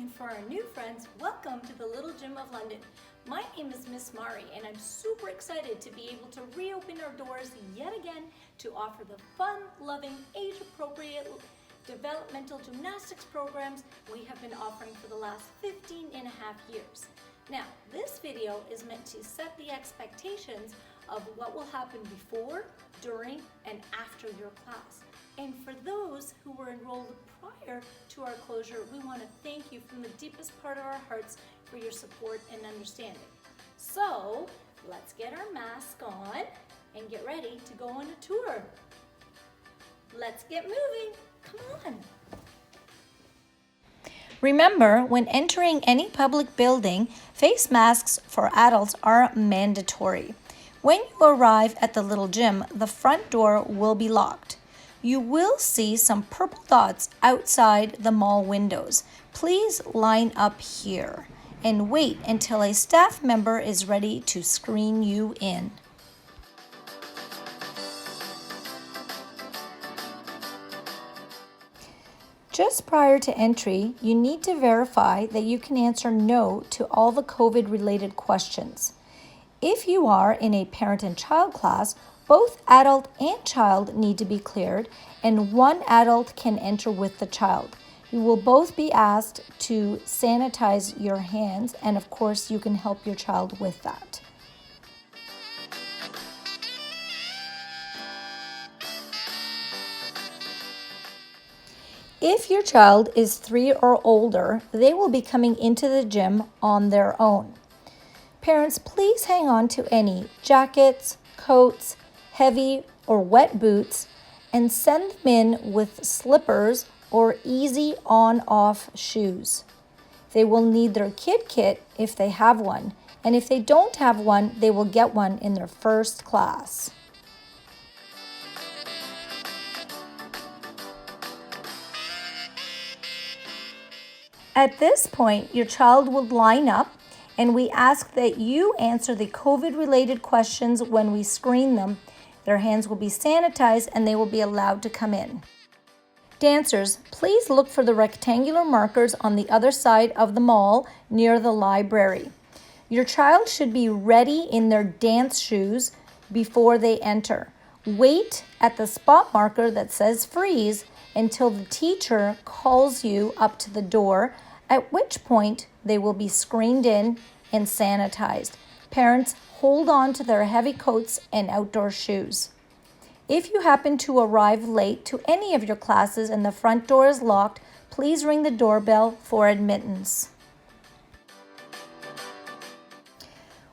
And for our new friends, welcome to the Little Gym of London. My name is Miss Mari, and I'm super excited to be able to reopen our doors yet again to offer the fun-loving, age-appropriate developmental gymnastics programs we have been offering for the last 15 and a half years. Now, this video is meant to set the expectations of what will happen before, during, and after your class. And for those who were enrolled prior to our closure, we want to thank you from the deepest part of our hearts for your support and understanding. So, let's get our mask on and get ready to go on a tour. Let's get moving. Come on. Remember, when entering any public building, face masks for adults are mandatory. When you arrive at the little gym, the front door will be locked. You will see some purple dots outside the mall windows. Please line up here and wait until a staff member is ready to screen you in. Just prior to entry, you need to verify that you can answer no to all the COVID-related questions. If you are in a parent and child class, both adult and child need to be cleared, and one adult can enter with the child. You will both be asked to sanitize your hands, and of course, you can help your child with that. If your child is 3 or older, they will be coming into the gym on their own. Parents, please hang on to any jackets, coats, heavy or wet boots, and send them in with slippers or easy on-off shoes. They will need their kid kit if they have one, and if they don't have one, they will get one in their first class. At this point, your child will line up, and we ask that you answer the COVID-related questions when we screen them. Their hands will be sanitized and they will be allowed to come in. Dancers, please look for the rectangular markers on the other side of the mall near the library. Your child should be ready in their dance shoes before they enter. Wait at the spot marker that says freeze until the teacher calls you up to the door, at which point they will be screened in and sanitized. Parents, hold on to their heavy coats and outdoor shoes. If you happen to arrive late to any of your classes and the front door is locked, please ring the doorbell for admittance.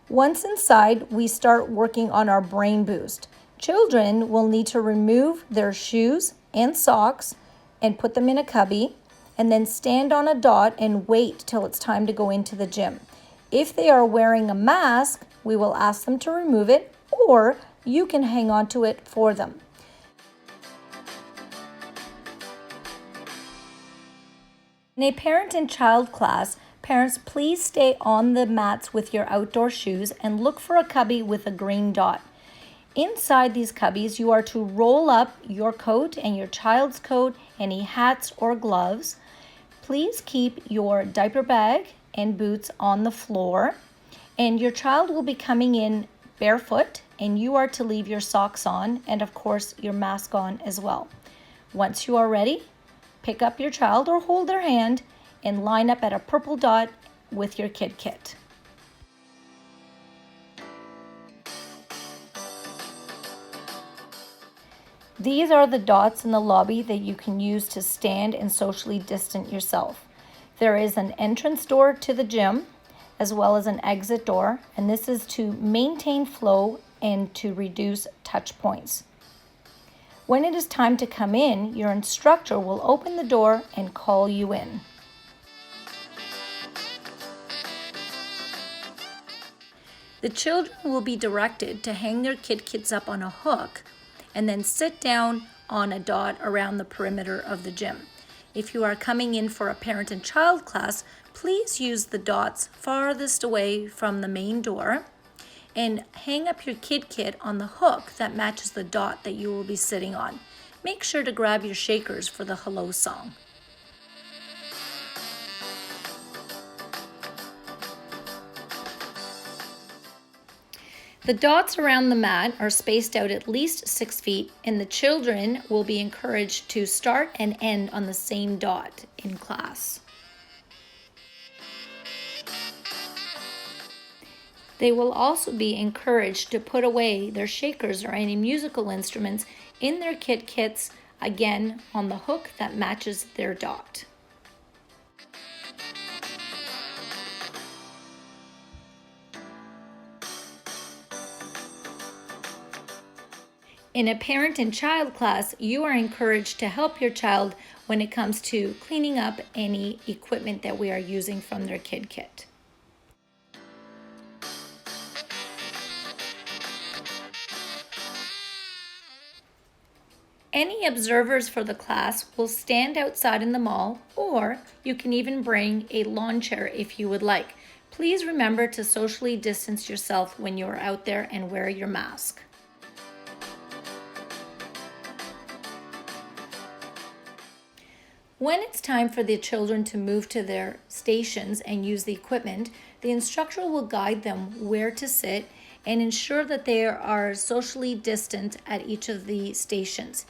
Once inside, we start working on our brain boost. Children will need to remove their shoes and socks and put them in a cubby, and then stand on a dot and wait till it's time to go into the gym. If they are wearing a mask, we will ask them to remove it, or you can hang on to it for them. In a parent and child class, parents, please stay on the mats with your outdoor shoes and look for a cubby with a green dot. Inside these cubbies, you are to roll up your coat and your child's coat, any hats or gloves. Please keep your diaper bag and boots on the floor, and your child will be coming in barefoot, and you are to leave your socks on and of course your mask on as well. Once you are ready, pick up your child or hold their hand and line up at a purple dot with your kid kit. These are the dots in the lobby that you can use to stand and socially distance yourself. There is an entrance door to the gym as well as an exit door, and this is to maintain flow and to reduce touch points. When it is time to come in, your instructor will open the door and call you in. The children will be directed to hang their kid kits up on a hook and then sit down on a dot around the perimeter of the gym. If you are coming in for a parent and child class, please use the dots farthest away from the main door and hang up your kid kit on the hook that matches the dot that you will be sitting on. Make sure to grab your shakers for the hello song. The dots around the mat are spaced out at least 6 feet, and the children will be encouraged to start and end on the same dot in class. They will also be encouraged to put away their shakers or any musical instruments in their kits, again on the hook that matches their dot. In a parent and child class, you are encouraged to help your child when it comes to cleaning up any equipment that we are using from their kit. Any observers for the class will stand outside in the mall, or you can even bring a lawn chair if you would like. Please remember to socially distance yourself when you are out there and wear your mask. When it's time for the children to move to their stations and use the equipment, the instructor will guide them where to sit and ensure that they are socially distant at each of the stations.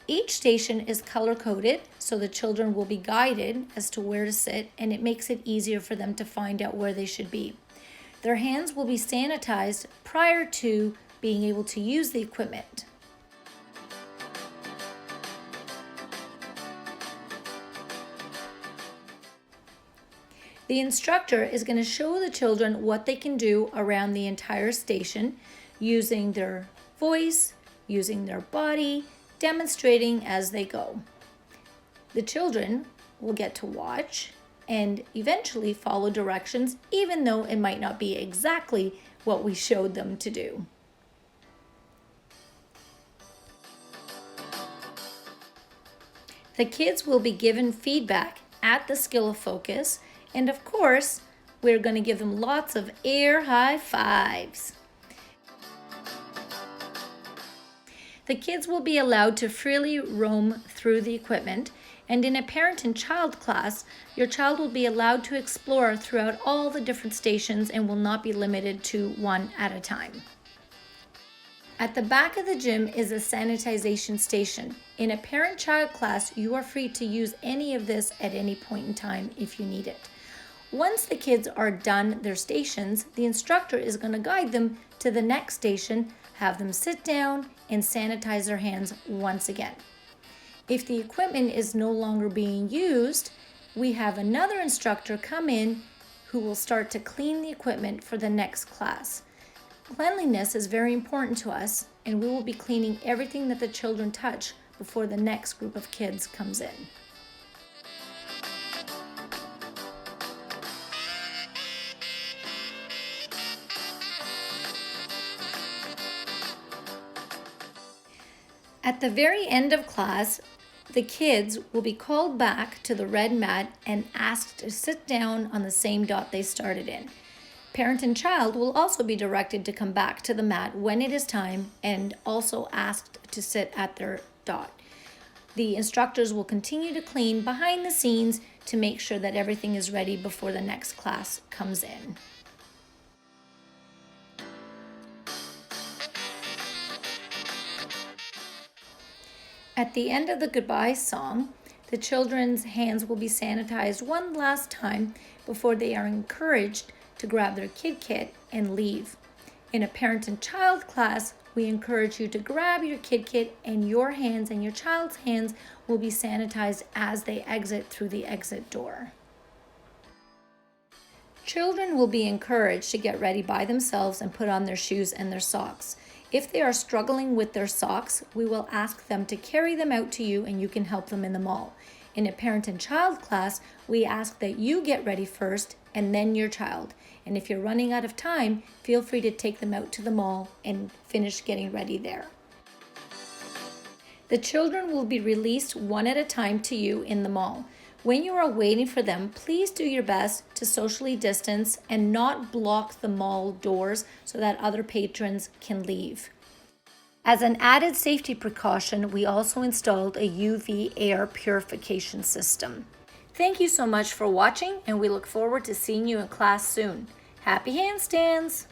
Each station is color-coded, so the children will be guided as to where to sit, and it makes it easier for them to find out where they should be. Their hands will be sanitized prior to being able to use the equipment. The instructor is going to show the children what they can do around the entire station using their voice, using their body, demonstrating as they go. The children will get to watch and eventually follow directions, even though it might not be exactly what we showed them to do. The kids will be given feedback at the skill of focus, and of course, we're going to give them lots of air high fives. The kids will be allowed to freely roam through the equipment, and in a parent and child class, your child will be allowed to explore throughout all the different stations and will not be limited to one at a time. At the back of the gym is a sanitization station. In a parent-child class, you are free to use any of this at any point in time if you need it. Once the kids are done their stations, the instructor is going to guide them to the next station, have them sit down and sanitize their hands once again. If the equipment is no longer being used, we have another instructor come in who will start to clean the equipment for the next class. Cleanliness is very important to us, and we will be cleaning everything that the children touch before the next group of kids comes in. At the very end of class, the kids will be called back to the red mat and asked to sit down on the same dot they started in. Parent and child will also be directed to come back to the mat when it is time and also asked to sit at their dot. The instructors will continue to clean behind the scenes to make sure that everything is ready before the next class comes in. At the end of the goodbye song, the children's hands will be sanitized one last time before they are encouraged to grab their kit and leave. In a parent and child class, we encourage you to grab your kit and your hands and your child's hands will be sanitized as they exit through the exit door. Children will be encouraged to get ready by themselves and put on their shoes and their socks. If they are struggling with their socks, we will ask them to carry them out to you and you can help them in the mall. In a parent and child class, we ask that you get ready first and then your child. And if you're running out of time, feel free to take them out to the mall and finish getting ready there. The children will be released one at a time to you in the mall. When you are waiting for them, please do your best to socially distance and not block the mall doors so that other patrons can leave. As an added safety precaution, we also installed a UV air purification system. Thank you so much for watching, and we look forward to seeing you in class soon. Happy handstands!